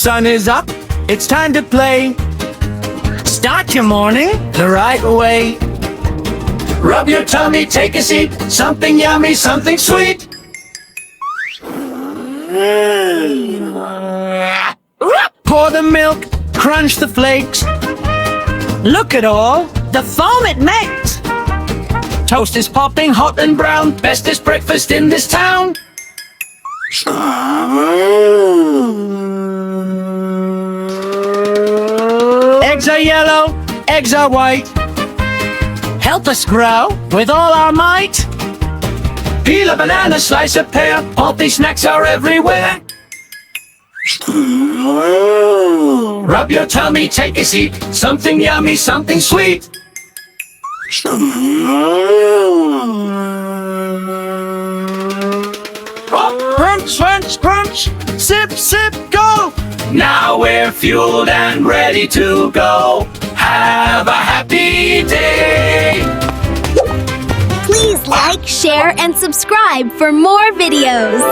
sun is up, it's time to play. Start your morning the right way. Rub your tummy, take a seat. Something yummy, something sweet. Pour the milk, crunch the flakes. Look at all the foam it makes. Toast is popping hot and brown. Bestest breakfast in this town. Eggs are yellow, eggs are white. Help us grow with all our might. Peel a banana, slice a pear. Healthy snacks are everywhere. Rub your tummy, take a seat. Something yummy, something sweet. Crunch, crunch, crunch. Sip, sip, go. Now we're fueled and ready to go. Have a happy day. Please like, share, and subscribe for more videos.